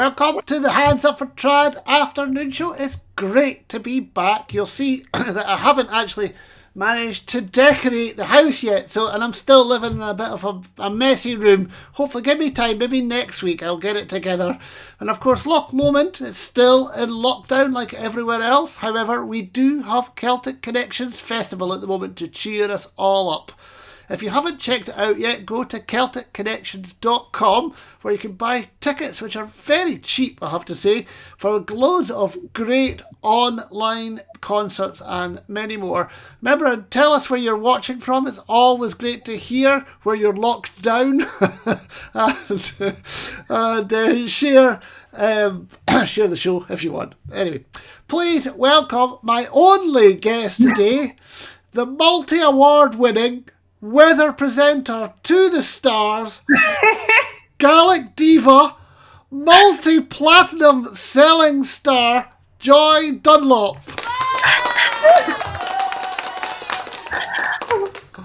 Welcome to the Hands Up for Trad afternoon show. It's great to be back. You'll see that I haven't actually managed to decorate the house yet, and I'm still living in a bit of a messy room. Hopefully give me time, maybe next week I'll get it together. And of course Loch Lomond is still in lockdown like everywhere else. However, we do have Celtic Connections Festival at the moment to cheer us all up. If you haven't checked it out yet, go to CelticConnections.com where you can buy tickets, which are very cheap, I have to say, for loads of great online concerts and many more. Remember, tell us where you're watching from. It's always great to hear where you're locked down. and share the show if you want. Anyway, please welcome my only guest today, the multi-award winning weather presenter to the stars, Gaelic diva, multi-platinum selling star, Joy Dunlop.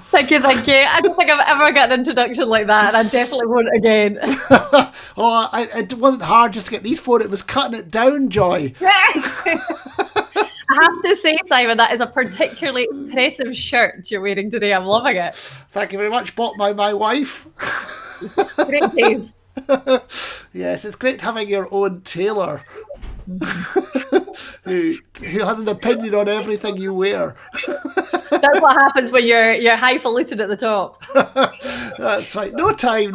Thank you. I don't think I've ever got an introduction like that, and I definitely won't again. It wasn't hard just to get these four. It was cutting it down, Joy. I have to say, Simon, that is a particularly impressive shirt you're wearing today. I'm loving it. Thank you very much. Bought by my wife. Great taste. Yes, it's great having your own tailor who has an opinion on everything you wear. That's what happens when you're highfalutin at the top. That's right. No time.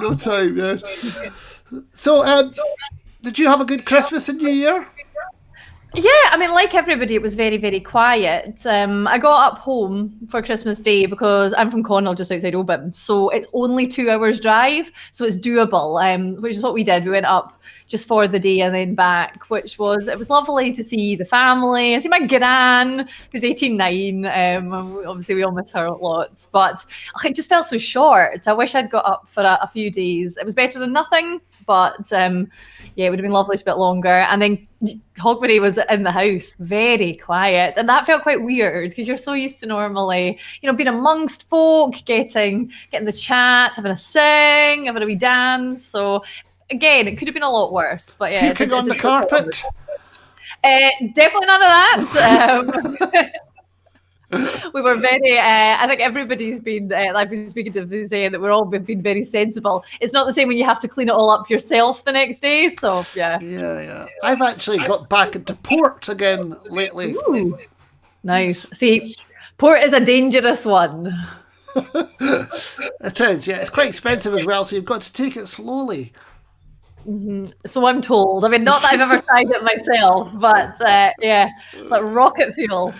Yes. So, did you have a good Christmas and New Year? Yeah, I mean, like everybody, it was very, very quiet. I got up home for Christmas Day because I'm from Connell, just outside Oban, so it's only 2 hours drive, so it's doable, which is what we did. We went up just for the day and then back, it was lovely to see the family. I see my gran, who's 89. Obviously, we all miss her lots, but it just felt so short. I wish I'd got up for a few days. It was better than nothing, but yeah, it would have been lovely to be a bit longer. And then Hogmanay was in the house, very quiet, and that felt quite weird because you're so used to normally, being amongst folk, getting the chat, having a sing, having a wee dance. So again, it could have been a lot worse, but yeah, puking on the carpet. Definitely none of that. We were very, I think everybody's been, I've been speaking to them saying that we've been very sensible. It's not the same when you have to clean it all up yourself the next day, so yeah. Yeah. I've actually got back into port again lately. Ooh, nice. See, port is a dangerous one. It is, yeah. It's quite expensive as well, so you've got to take it slowly. Mm-hmm. So I'm told. I mean, not that I've ever tried it myself, but yeah, it's like rocket fuel.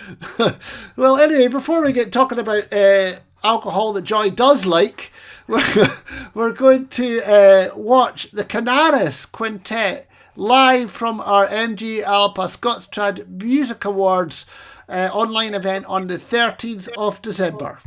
Well, anyway, before we get talking about alcohol that Joy does like, we're going to watch the Canaris Quintet live from our MG Alpa Scots Trad Music Awards online event on the 13th of December.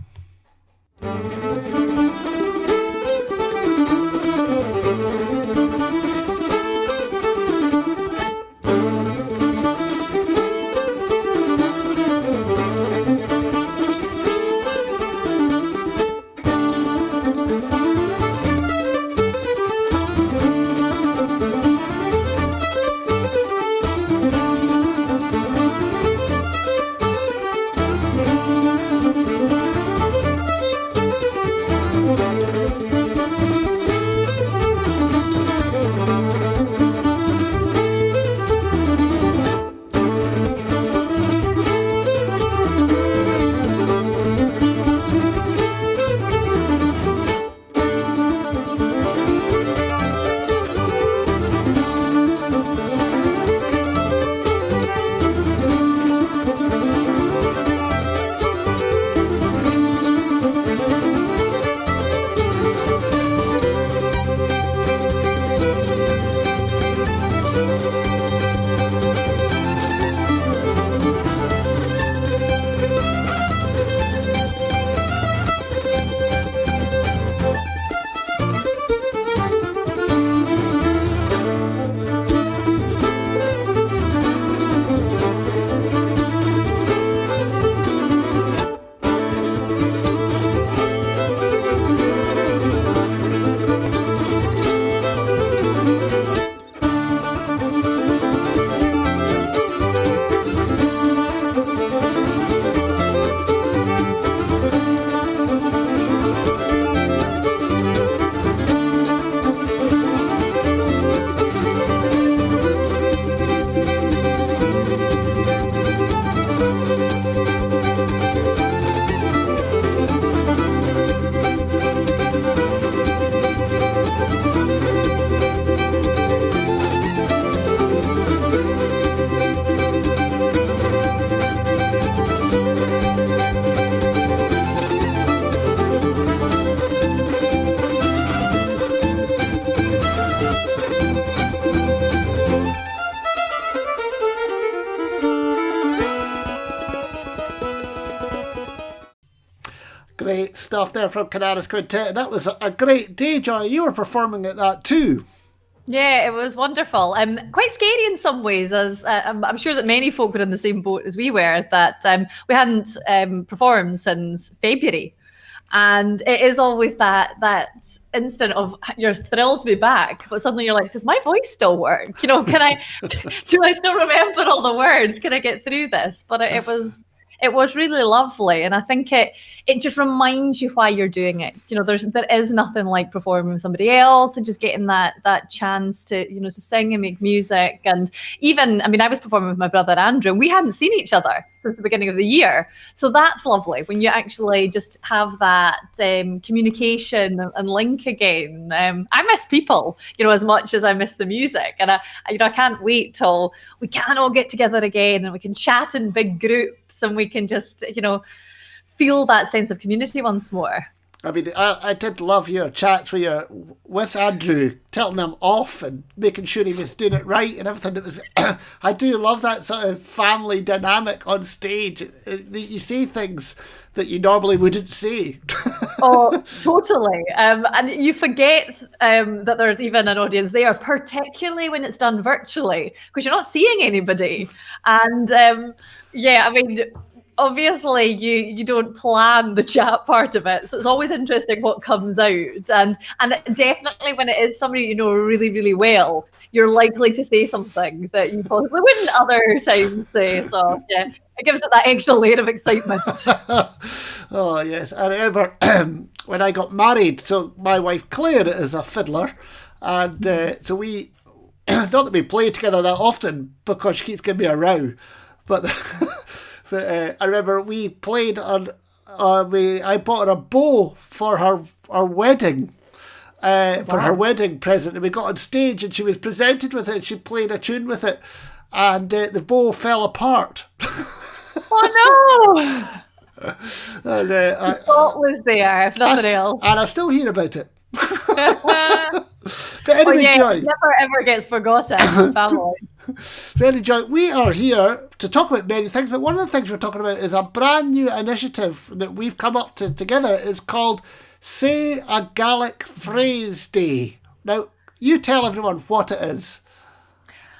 Great stuff there from Canaris Quintet. That was a great day, Joy. You were performing at that too. Yeah, it was wonderful. Quite scary in some ways, as I'm sure that many folk were in the same boat as we were, that we hadn't performed since February. And it is always that instant of you're thrilled to be back, but suddenly you're like, does my voice still work? You know, can I, do I still remember all the words? Can I get through this? But it was really lovely, and I think it just reminds you why you're doing it. You know, there is nothing like performing with somebody else and just getting that chance to, you know, to sing and make music. And even, I mean, I was performing with my brother Andrew, and we hadn't seen each other since the beginning of the year. So that's lovely when you actually just have that communication and link again. I miss people, you know, as much as I miss the music, and I can't wait till we can all get together again and we can chat in big groups and we can just, you know, feel that sense of community once more. I mean, I did love your chats where you're with Andrew, telling him off and making sure he was doing it right and everything. It was, I do love that sort of family dynamic on stage. You say things that you normally wouldn't say. Oh, totally. And you forget that there's even an audience there, particularly when it's done virtually, because you're not seeing anybody. And yeah, I mean, obviously you don't plan the chat part of it, so it's always interesting what comes out. And definitely when it is somebody you know really, really well, you're likely to say something that you possibly wouldn't other times say. So yeah, it gives it that extra layer of excitement. Oh yes, I remember when I got married. So my wife Claire is a fiddler, and so we not that we play together that often because she keeps giving me a row, but so, I remember we played on. I bought her a bow for her wedding. For her wedding present, and we got on stage and she was presented with it and she played a tune with it, and the bow fell apart. Oh no! And, the thought was there, if nothing else. And I still hear about it. But anyway, Joy, it never ever gets forgotten in family. Very Joy, we are here to talk about many things, but one of the things we're talking about is a brand new initiative that we've come up to together. It's called Say a Gaelic Phrase Day. Now, you tell everyone what it is.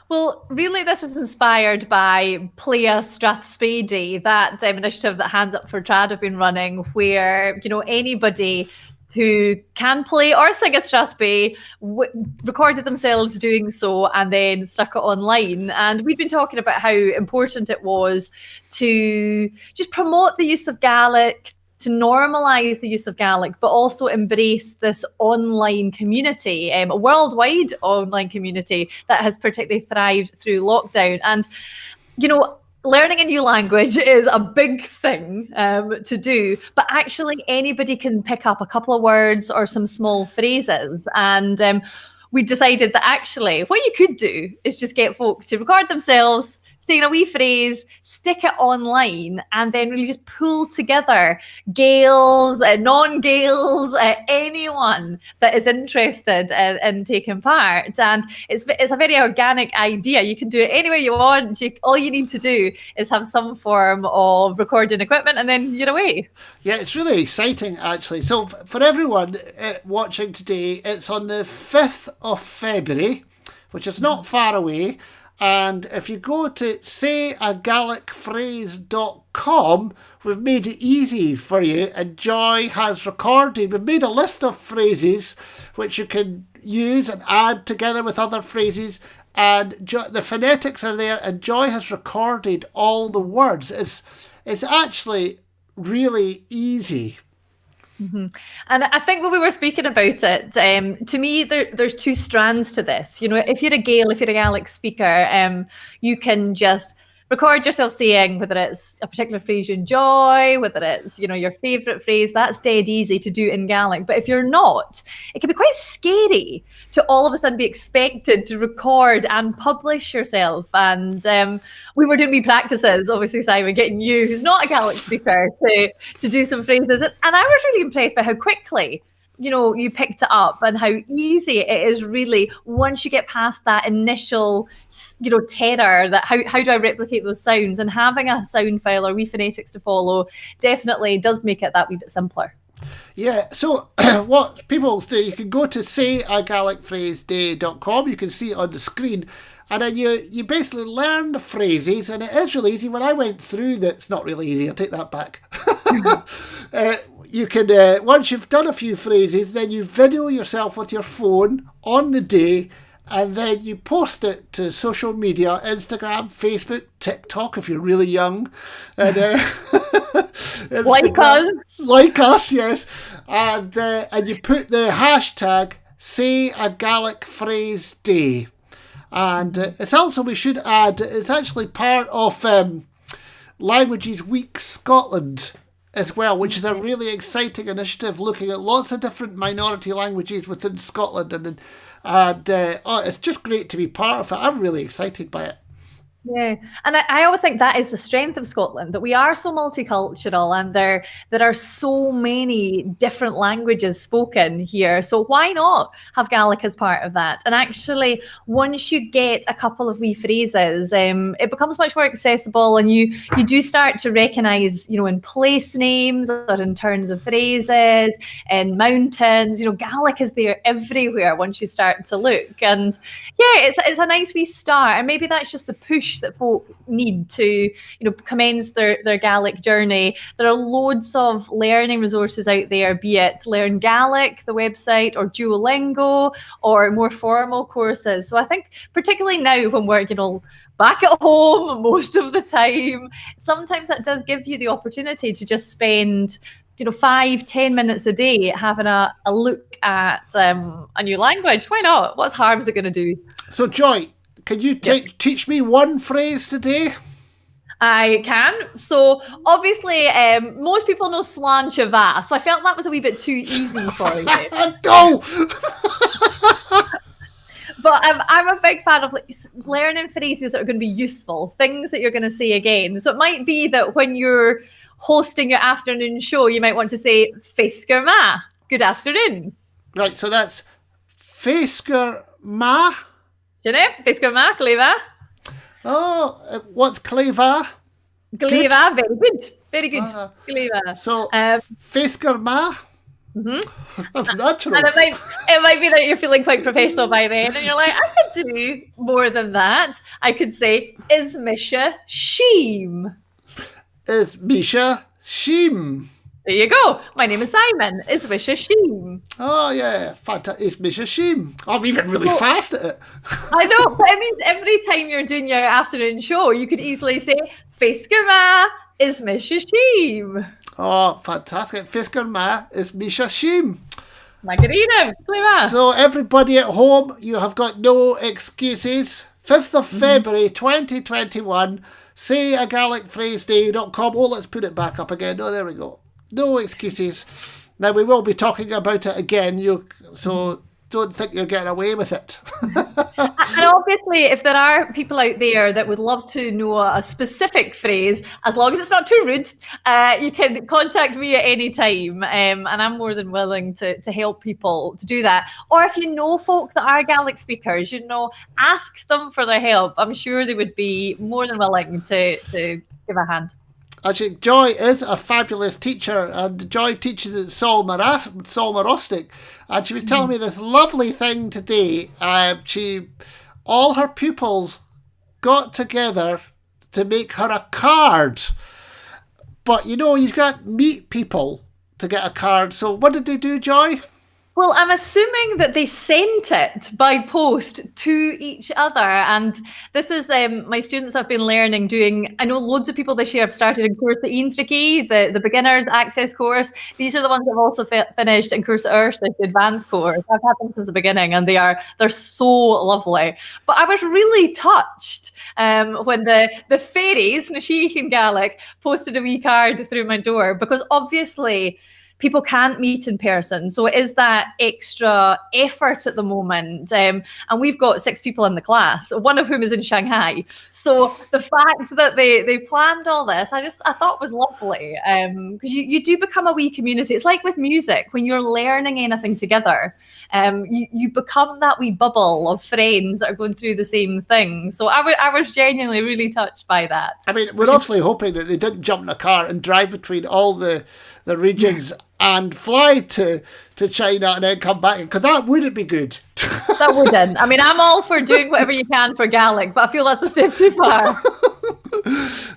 Well, really, this was inspired by Playa Strathspey, that initiative that Hands Up for Trad have been running, where, you know, anybody who can play or sing at Strathspey recorded themselves doing so and then stuck it online. And we've been talking about how important it was to just promote the use of Gaelic, to normalise the use of Gaelic, but also embrace this online community, a worldwide online community that has particularly thrived through lockdown. And, you know, learning a new language is a big thing to do, but actually anybody can pick up a couple of words or some small phrases. And we decided that actually what you could do is just get folks to record themselves saying a wee phrase, stick it online, and then really just pull together Gaels, non-Gaels, anyone that is interested in taking part. And it's a very organic idea. You can do it anywhere you want. All you need to do is have some form of recording equipment, and then you're away. Yeah, it's really exciting, actually. So for everyone watching today, it's on the 5th of February, which is not far away. And if you go to sayagalicphrase.com, we've made it easy for you. And Joy has recorded, we've made a list of phrases which you can use and add together with other phrases. And the phonetics are there, and Joy has recorded all the words. It's actually really easy. Mm-hmm. And I think when we were speaking about it, to me, there's two strands to this. You know, if you're a Gael, if you're a Gaelic speaker, you can just record yourself saying whether it's a particular phrase you enjoy, whether it's, you know, your favourite phrase. That's dead easy to do in Gaelic. But if you're not, it can be quite scary to all of a sudden be expected to record and publish yourself. And we were doing wee practices, obviously, Simon, getting you, who's not a Gaelic speaker, to do some phrases. And I was really impressed by how quickly you picked it up and how easy it is really once you get past that initial, terror that how do I replicate those sounds, and having a sound file or wee phonetics to follow definitely does make it that wee bit simpler. Yeah, so what people do, you can go to sayagalicphraseday.com, you can see it on the screen, and then you basically learn the phrases, and it is really easy. When I went through that, it's not really easy, I'll take that back. You can, once you've done a few phrases, then you video yourself with your phone on the day, and then you post it to social media, Instagram, Facebook, TikTok if you're really young. And, like us. Like us, yes. And you put the hashtag Say a Gaelic Phrase Day. And it's also, we should add, it's actually part of Languages Week Scotland as well, which is a really exciting initiative looking at lots of different minority languages within Scotland. And it's just great to be part of it. I'm really excited by it. Yeah, and I always think that is the strength of Scotland, that we are so multicultural and there are so many different languages spoken here. So why not have Gaelic as part of that? And actually, once you get a couple of wee phrases, it becomes much more accessible, and you do start to recognise, in place names or in terms of phrases and mountains. Gaelic is there everywhere once you start to look, and yeah, it's a nice wee start, and maybe that's just the push that folk need to, commence their Gaelic journey. There are loads of learning resources out there, be it Learn Gaelic, the website, or Duolingo, or more formal courses. So I think particularly now when we're, back at home most of the time, sometimes that does give you the opportunity to just spend 5-10 minutes a day having a look at a new language. Why not? What's harm is it going to do? So Joy, can you teach me one phrase today? I can. So obviously, most people know sláinte bha, so I felt that was a wee bit too easy for you. No! But I'm a big fan of learning phrases that are going to be useful, things that you're going to say again. So it might be that when you're hosting your afternoon show, you might want to say Féiscear ma, good afternoon. Right, so that's Féiscear ma. Féiscear ma, Cléva. Oh, what's Cléva? Cléva, very good. Very good. Cléva. So, Féiscear ma. Mm-hmm. That's natural. And it might be that you're feeling quite professional by then, and you're like, I could do more than that. I could say, Is Misha Sheem? Is Misha Sheem? There you go. My name is Simon. Is Misha Sheem? Oh, yeah. Fantastic. Is Misha Sheem? I'm even really fast at it. I know, but it means every time you're doing your afternoon show, you could easily say, Féiscear ma, is Misha Sheem? Oh, fantastic. Féiscear ma, is Misha Sheem? Margarita, Cléva. So everybody at home, you have got no excuses. 5th of February 2021, sayagalicphraseday.com. Oh, let's put it back up again. Oh, there we go. No excuses. Now, we will be talking about it again, so don't think you're getting away with it. And obviously, if there are people out there that would love to know a specific phrase, as long as it's not too rude, you can contact me at any time, and I'm more than willing to help people to do that. Or if you know folk that are Gaelic speakers, ask them for their help. I'm sure they would be more than willing to give a hand. Actually, Joy is a fabulous teacher, and Joy teaches at Solmarostic, and she was telling me this lovely thing today. All her pupils got together to make her a card, but you've got to meet people to get a card. So what did they do, Joy? Well, I'm assuming that they sent it by post to each other. And this is my students have been learning doing, I know loads of people this year have started in Cuasa Intriki, the beginner's access course. These are the ones that have also finished in Cuasa Ursh, the advanced course. I've had them since the beginning, and they're so lovely. But I was really touched when the fairies, Nasheek in Gaelic, posted a wee card through my door, because obviously people can't meet in person. So it is that extra effort at the moment. And we've got 6 people in the class, one of whom is in Shanghai. So the fact that they planned all this, I thought was lovely. Because you do become a wee community. It's like with music, when you're learning anything together, you become that wee bubble of friends that are going through the same thing. So I was genuinely really touched by that. I mean, we're obviously hoping that they didn't jump in a car and drive between all the regions and fly to China and then come back, because that wouldn't be good. That wouldn't. I mean, I'm all for doing whatever you can for Gaelic, but I feel that's a step too far.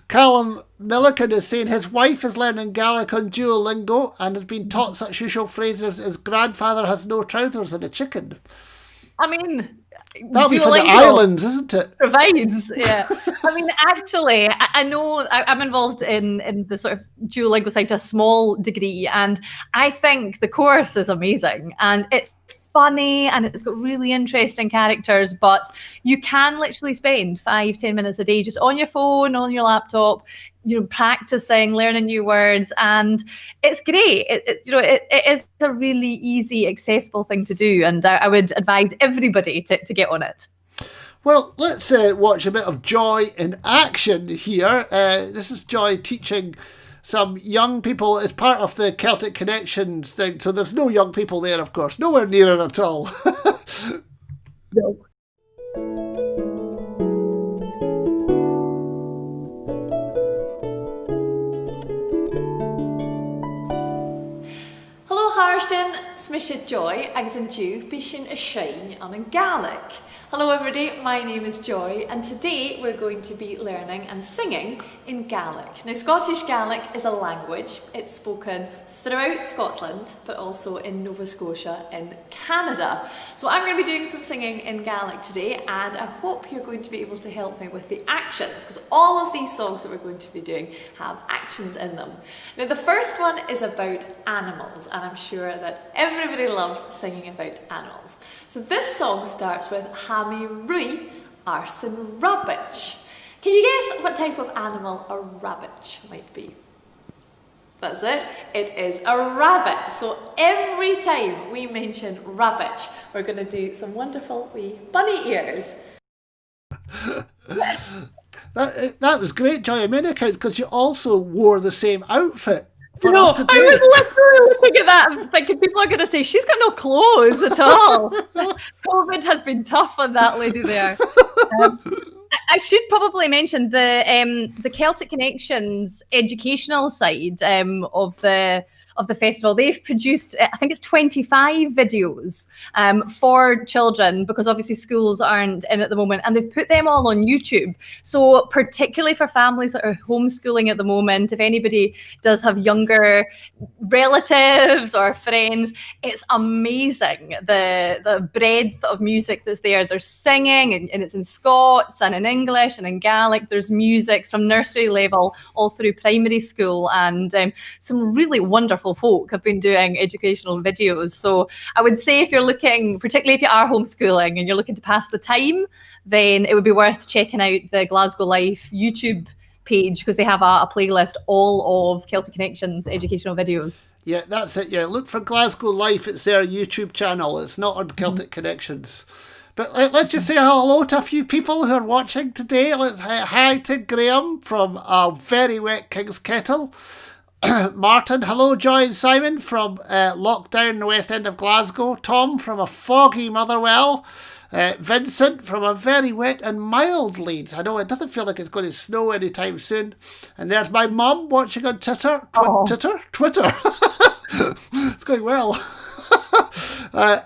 Callum Milliken is saying his wife is learning Gaelic on Duolingo and has been taught such usual phrases as grandfather has no trousers and a chicken. I mean, that'll be for the islands, isn't it? Provides, yeah. I mean, actually, I know I'm involved in the sort of Duolingo side to a small degree, and I think the course is amazing, and it's funny and it's got really interesting characters, but you can literally spend 5-10 minutes a day just on your phone, on your laptop, practicing, learning new words, and it's great. It is a really easy, accessible thing to do, and I would advise everybody to get on it. Well, let's watch a bit of Joy in action here. This is Joy teaching some young people as part of the Celtic Connections thing. So there's no young people there, of course. Nowhere near it at all. No. Hello, Harsden. Smishit Joy, agus an Jew, Bishin a Shine on a Gaelic. Hello everybody, my name is Joy, and today we're going to be learning and singing in Gaelic. Now, Scottish Gaelic is a language. It's spoken throughout Scotland, but also in Nova Scotia in Canada. So I'm going to be doing some singing in Gaelic today, and I hope you're going to be able to help me with the actions, because all of these songs that we're going to be doing have actions in them. Now, the first one is about animals, and I'm sure that everybody loves singing about animals. So this song starts with Hammy Rui Arson Rabbit. Can you guess what type of animal a rabbit might be? That's it. It is a rabbit. So every time we mention rabbit, we're going to do some wonderful wee bunny ears. That was great, Joy, many accounts, because you also wore the same outfit. I was literally looking at that and thinking people are going to say, she's got no clothes at all. COVID has been tough on that lady there. I should probably mention the Celtic Connections educational side of the festival. They've produced, I think it's 25 videos for children, because obviously schools aren't in at the moment, and they've put them all on YouTube. So particularly for families that are homeschooling at the moment, if anybody does have younger relatives or friends, it's amazing the breadth of music that's there. There's singing, and it's in Scots and in English and in Gaelic. There's music from nursery level all through primary school, and some really wonderful folk have been doing educational videos. So I would say, if you're looking, particularly if you are homeschooling and you're looking to pass the time, then it would be worth checking out the Glasgow Life YouTube page, because they have a playlist all of Celtic Connections educational videos. Yeah, that's it. Yeah, look for Glasgow Life. It's their YouTube channel. It's not on Celtic Connections. But let's just say hello to a few people who are watching today. Let's hi to Graham from a very wet King's Kettle. Martin, hello. Joy and Simon from lockdown in the West End of Glasgow. Tom from a foggy Motherwell. Vincent from a very wet and mild Leeds. I know it doesn't feel like it's going to snow anytime soon. And there's my mum watching on Twitter. Twitter. It's going well.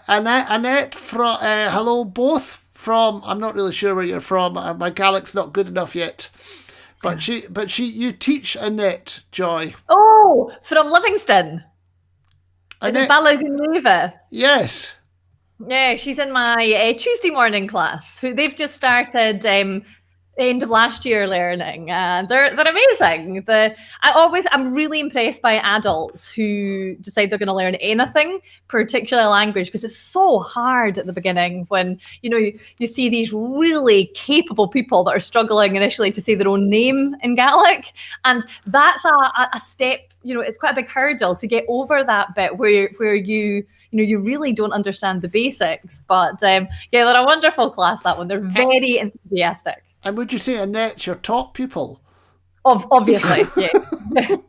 Annette from hello both from, I'm not really sure where you're from. My Gaelic's not good enough yet. But you teach Annette, Joy. Oh, from Livingston. Is it Balagunleva? Yes. Yeah, she's in my Tuesday morning class. They've just started. end of last year learning, and they're amazing. I'm really impressed by adults who decide they're going to learn anything, particularly language, because it's so hard at the beginning when you see these really capable people that are struggling initially to say their own name in Gaelic, and that's a step. It's quite a big hurdle to get over that bit where you really don't understand the basics. But yeah, they're a wonderful class, that one. They're very enthusiastic. And would you say Annette's your top pupil? Obviously, yeah.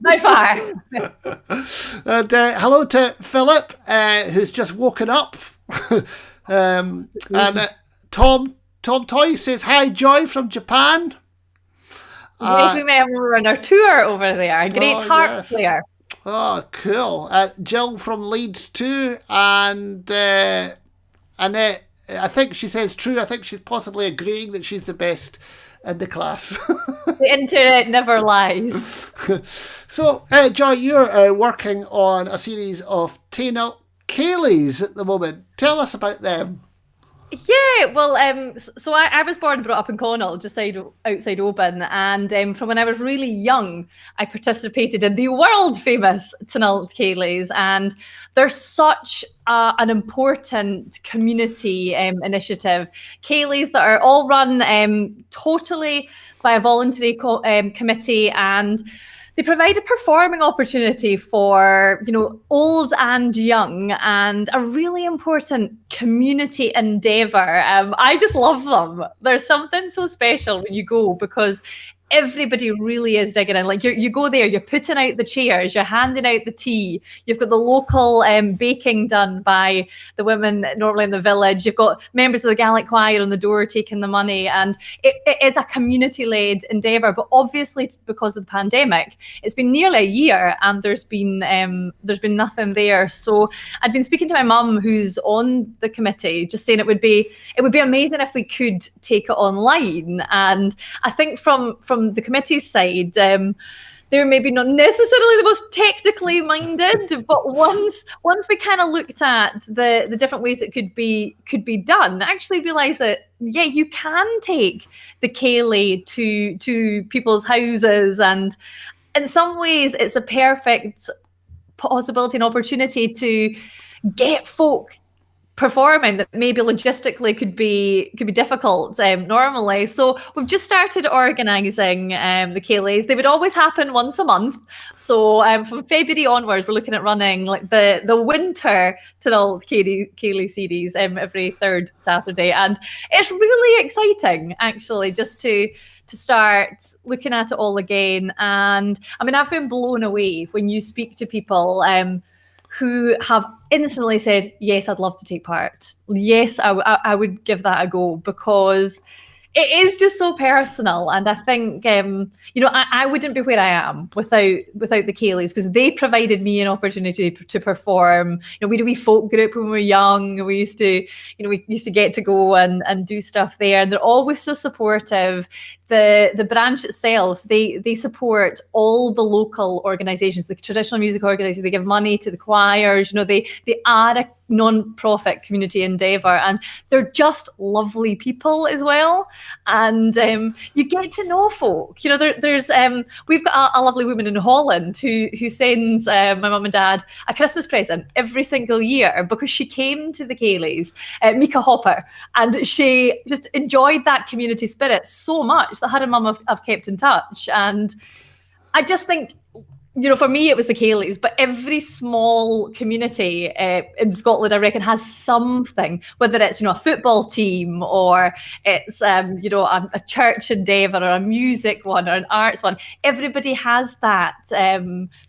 By far. And hello to Philip, who's just woken up. And Tom Toy says, hi, Joy from Japan. Yes, we met when we were on our tour over there. Great harp player. Oh, cool. Jill from Leeds too. And Annette, I think she says true. I think she's possibly agreeing that she's the best in the class. The internet never lies. So, Joy, you're working on a series of Tana Kayleys at the moment. Tell us about them. Yeah, well, so I was born and brought up in Connell, just outside Oban, and from when I was really young, I participated in the world-famous Tunalt Kayleys, and they're such an important community initiative. Kayleys that are all run totally by a voluntary committee, and they provide a performing opportunity for, old and young, and a really important community endeavour. I just love them. There's something so special when you go, because everybody really is digging in. Like you go there, you're putting out the chairs, you're handing out the tea. You've got the local baking done by the women normally in the village. You've got members of the Gaelic choir on the door taking the money, and it is a community-led endeavour. But obviously, because of the pandemic, it's been nearly a year, and there's been nothing there. So I'd been speaking to my mum, who's on the committee, just saying it would be amazing if we could take it online. And I think from the committee's side, they're maybe not necessarily the most technically minded, but once we kind of looked at the different ways it could be done, I actually realised that you can take the Cayley to people's houses, and in some ways it's a perfect possibility and opportunity to get folk performing that maybe logistically could be difficult normally. So we've just started organising the Kayleys. They would always happen once a month. So from February onwards, we're looking at running like the winter Tunalt Kayley series every third Saturday, and it's really exciting actually just to start looking at it all again. And I mean, I've been blown away when you speak to people who have instantly said, yes, I'd love to take part. Yes, I would give that a go, because it is just so personal. And I think, I wouldn't be where I am without the Kayleys, because they provided me an opportunity to perform. We did a wee folk group when we were young. We used to get to go and do stuff there. And they're always so supportive. The branch itself, they support all the local organisations, the traditional music organisations. They give money to the choirs. They are a non-profit community endeavour, and they're just lovely people as well. And you get to know folk. There's we've got a lovely woman in Holland who sends my mum and dad a Christmas present every single year, because she came to the Kayleys, Mika Hopper, and she just enjoyed that community spirit so much that her and mum have kept in touch. And I just think, for me, it was the Kayleys, but every small community in Scotland, I reckon, has something, whether it's, a football team, or it's, a church endeavour, or a music one, or an arts one. Everybody has that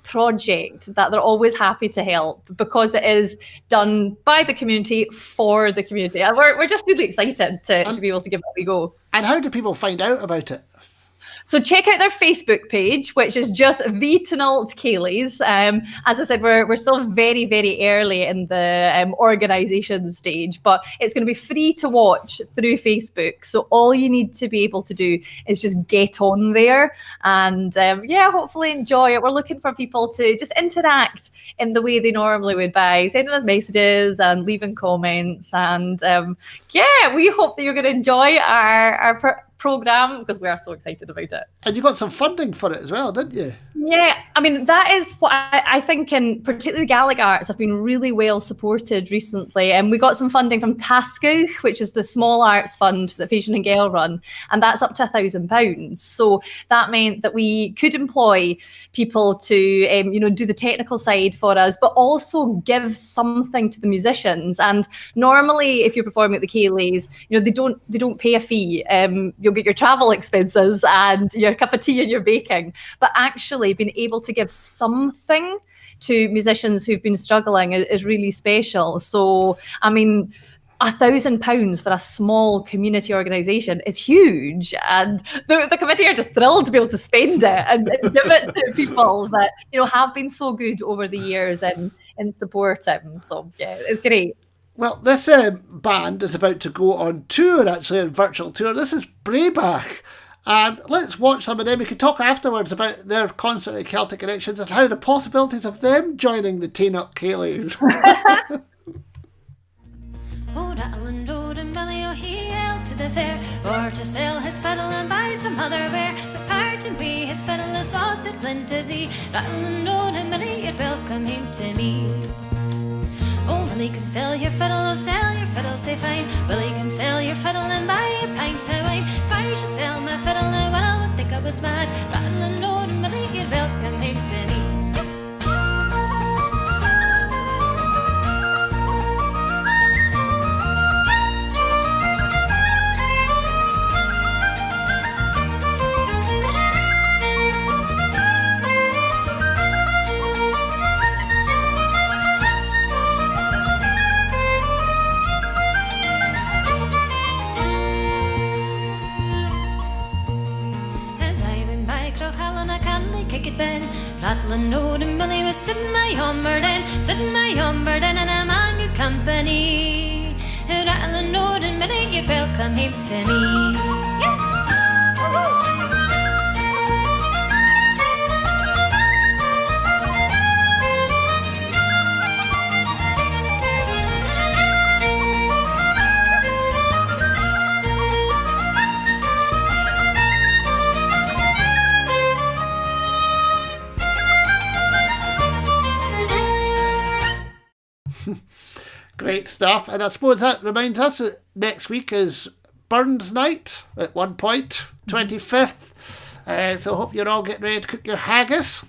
project that they're always happy to help, because it is done by the community for the community. And we're just really excited to be able to give it a go. And how do people find out about it? So check out their Facebook page, which is just the Tunalt Kayleys. As I said, we're still very, very early in the organisation stage, but it's going to be free to watch through Facebook. So all you need to be able to do is just get on there and, hopefully enjoy it. We're looking for people to just interact in the way they normally would, by sending us messages and leaving comments. And we hope that you're going to enjoy our programme because we are so excited about it. And you got some funding for it as well, didn't you? Yeah, I mean, that is what I think, in particularly Gaelic arts have been really well supported recently. And we got some funding from Tascú, which is the small arts fund that Fashion and Gale run, and that's up to £1,000. So that meant that we could employ people to, do the technical side for us, but also give something to the musicians. And normally, if you're performing at the Cayleys, they don't pay a fee. You'll get your travel expenses and your cup of tea and your baking, but actually being able to give something to musicians who've been struggling is really special. So, I mean, £1,000 for a small community organisation is huge, and the committee are just thrilled to be able to spend it and give it to people that have been so good over the years and supporting. So yeah, it's great. Well, this band is about to go on tour, actually, on virtual tour. This is Brayback. And let's watch some of them. We can talk afterwards about their concert at Celtic Connections and how the possibilities of them joining the Teen-Up Cayleys. Oh, Rattlin' rode and Billy O'Heal to the fair, or to sell his fiddle and buy some other ware. But parting wi' his fiddle is all that blint is he. Rattlin' rode and Billy, you're welcome home to me. Oh, Willie, come sell your fiddle, oh, sell your fiddle, say fine. Willie, come sell your fiddle and buy a pint of wine. If I should sell my fiddle, now one would think I was mad. Rattlin' rode and Willie, you're welcome home to me. Rattling road and Billy was sitting my humber then, and I'm on good company. Rattling road and Billy, you're welcome home to me. Yeah. Great stuff. And I suppose that reminds us that next week is Burns Night at one point, 25th. So I hope you're all getting ready to cook your haggis.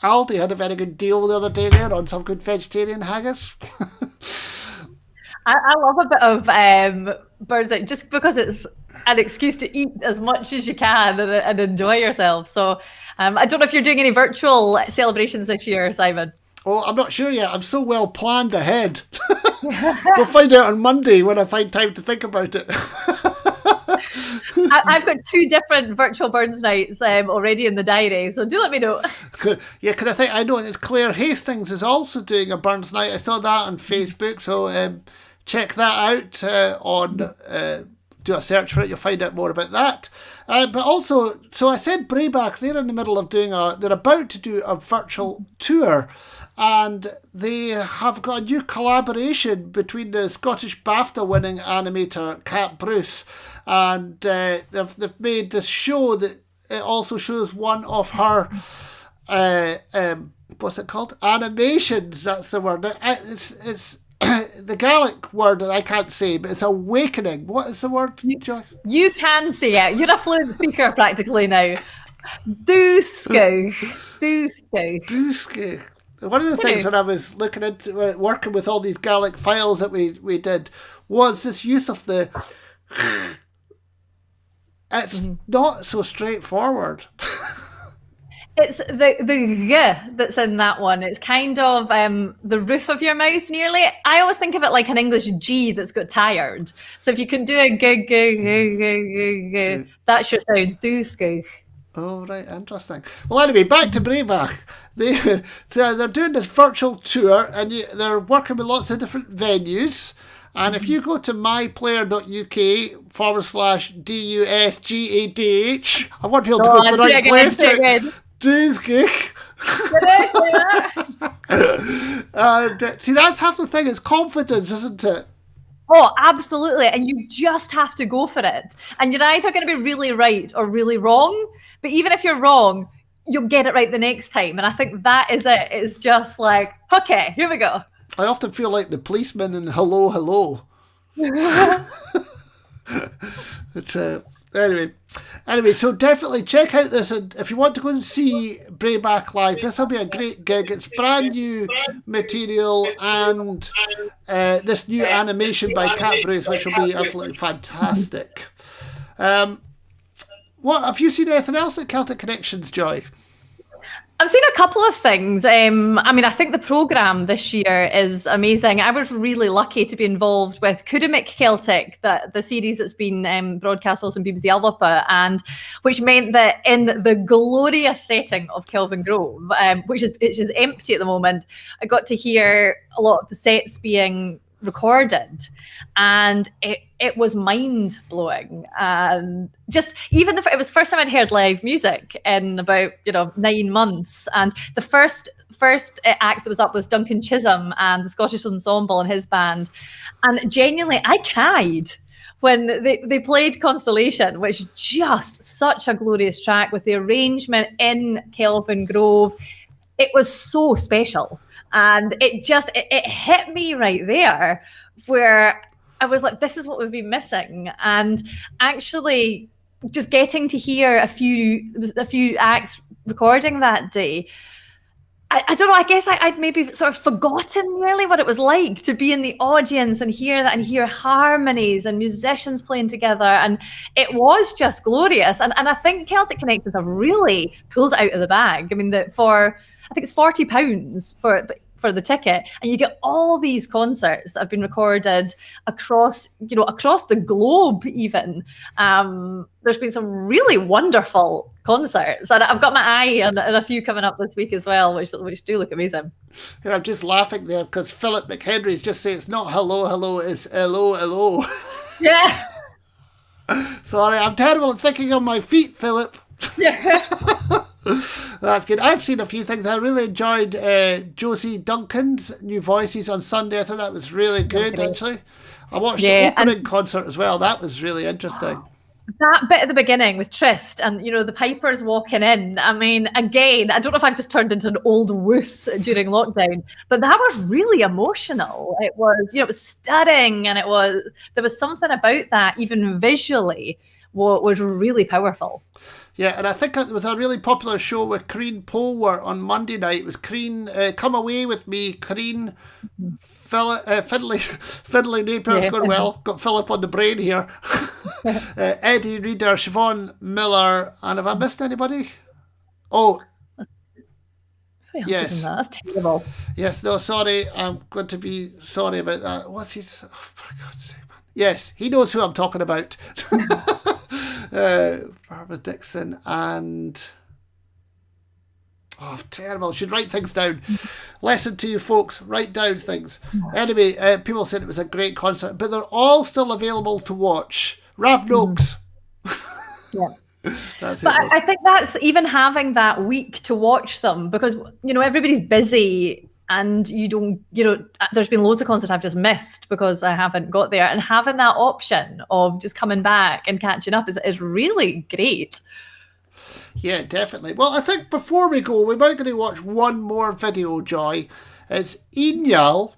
Aldi had a very good deal the other day there on some good vegetarian haggis. I love a bit of Burns Night just because it's an excuse to eat as much as you can and enjoy yourself. So I don't know if you're doing any virtual celebrations this year, Simon. Oh, I'm not sure yet. I'm so well planned ahead. We'll find out on Monday when I find time to think about it. I've got 2 different virtual Burns nights already in the diary, so do let me know. Yeah, because I know it's Claire Hastings is also doing a Burns night. I saw that on Facebook, so check that out do a search for it, you'll find out more about that. But also, so I said Brayback, they're in the middle of they're about to do a virtual tour. And they have got a new collaboration between the Scottish BAFTA winning animator Cat Bruce, and they've made this show that it also shows one of her what's it called? Animations. That's the word. It's the Gaelic word that I can't say, but it's awakening. What is the word, Joy? You can say it. You're a fluent speaker practically now. Dúscu. One of the things that I was looking into, working with all these Gaelic files that we did, was this use of the... It's not so straightforward. It's the g that's in that one. It's kind of the roof of your mouth nearly. I always think of it like an English G that's got tired. So if you can do a g, that's your sound. Dúscu. Oh, right, interesting. Well, anyway, back to Brayback. They're doing this virtual tour, and they're working with lots of different venues. And if you go to myplayer.uk/DUSGADH, I want people to go to the right place. Dúsgich. See, that's half the thing. It's confidence, isn't it? Oh, absolutely. And you just have to go for it. And you're either going to be really right or really wrong. But even if you're wrong, you'll get it right the next time. And I think that is it. It's just like, okay, here we go. I often feel like the policeman in Hello, Hello. It's Anyway, so definitely check out this, and if you want to go and see Brayback live, this will be a great gig. It's brand new material and this new animation by Cat Bruce, which will be absolutely fantastic. What have you seen anything else at Celtic Connections, Joy? I've seen a couple of things. I mean, I think the programme this year is amazing. I was really lucky to be involved with Cudimic Celtic, the series that's been broadcast also on BBC Alpha, and which meant that in the glorious setting of Kelvin Grove, which is empty at the moment, I got to hear a lot of the sets being recorded, and it was mind blowing. And just even it was the first time I'd heard live music in about 9 months, and the first act that was up was Duncan Chisholm and the Scottish Ensemble and his band, and genuinely I cried when they played Constellation, which is just such a glorious track with the arrangement in Kelvin Grove. It was so special. And it hit me right there where I was like, this is what we've been missing. And actually just getting to hear a few acts recording that day, I don't know, I guess I'd maybe sort of forgotten nearly what it was like to be in the audience and hear that and hear harmonies and musicians playing together. And it was just glorious. And I think Celtic Connections have really pulled it out of the bag. I mean, I think it's £40 for the ticket, and you get all these concerts that have been recorded across the globe. Even there's been some really wonderful concerts, and I've got my eye on a few coming up this week as well, which do look amazing. And I'm just laughing there because Philip McHenry's just saying it's not hello, hello, it's hello, hello. Yeah. Sorry, I'm terrible at thinking on my feet, Philip. Yeah. That's good. I've seen a few things. I really enjoyed Josie Duncan's New Voices on Sunday. I thought that was really good, actually. I watched the opening concert as well. That was really interesting. That bit at the beginning with Trist and, the pipers walking in. I mean, again, I don't know if I've just turned into an old wuss during lockdown, but that was really emotional. It was, it was stirring, and there was something about that, even visually, was really powerful. Yeah, and I think it was a really popular show with Corrine Polwart on Monday night. It was Corrine, Come Away With Me, Corrine, Fiddly Napier's going well. Got Philip on the brain here. Eddie Reader, Siobhan Miller, and have I missed anybody? Oh, yes. That's terrible. Yes, no, sorry. I'm going to be sorry about that. What's his... Oh, for God's sake, man. Yes, he knows who I'm talking about. Barbara Dixon and terrible. Should write things down. Lesson to you folks, write down things. Anyway, people said it was a great concert, but they're all still available to watch. Rab Noakes. Yeah. But I think that's even having that week to watch them, because everybody's busy. And you don't, there's been loads of concerts I've just missed because I haven't got there. And having that option of just coming back and catching up is really great. Yeah, definitely. Well, I think before we go, we might going to watch one more video, Joy. It's Inyal,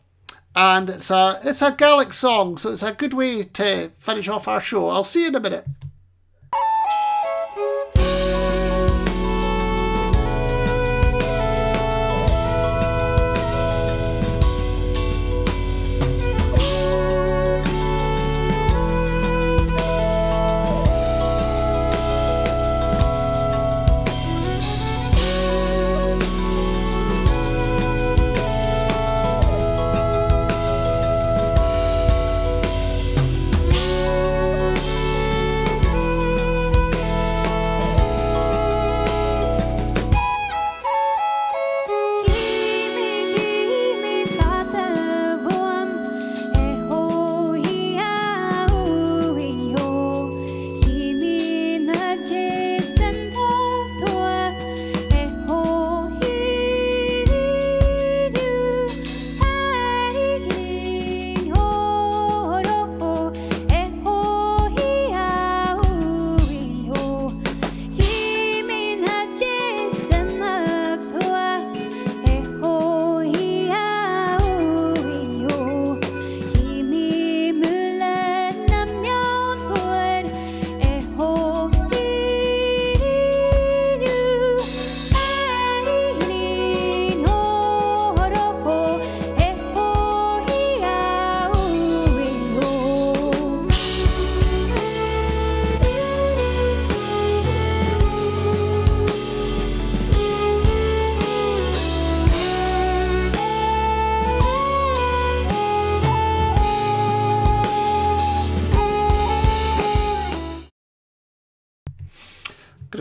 and it's a Gaelic song, so it's a good way to finish off our show. I'll see you in a minute.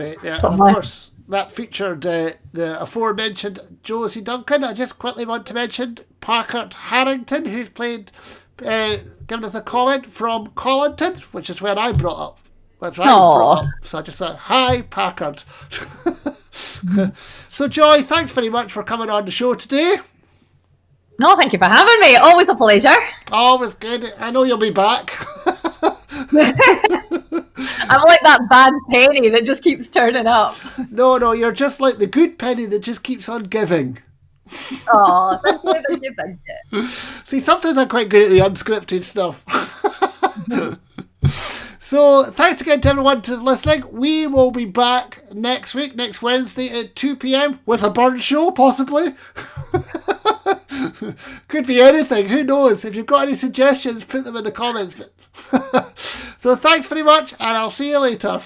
great there. Top And of man. course, that featured the aforementioned Josie Duncan. I just quickly want to mention Parker Harrington, who's given us a comment from Collington, which is where I brought up. That's where I was brought up. So I just thought, hi, Packard. So, Joy, thanks very much for coming on the show today. No, thank you for having me. Always a pleasure. Always good. I know you'll be back. I'm like that bad penny that just keeps turning up. No, you're just like the good penny that just keeps on giving. Oh, thank you. See, sometimes I'm quite good at the unscripted stuff. So, thanks again to everyone who's listening. We will be back next week, next Wednesday at 2 p.m. with a burn show, possibly. Could be anything, who knows? If you've got any suggestions, put them in the comments. So, thanks very much, and I'll see you later.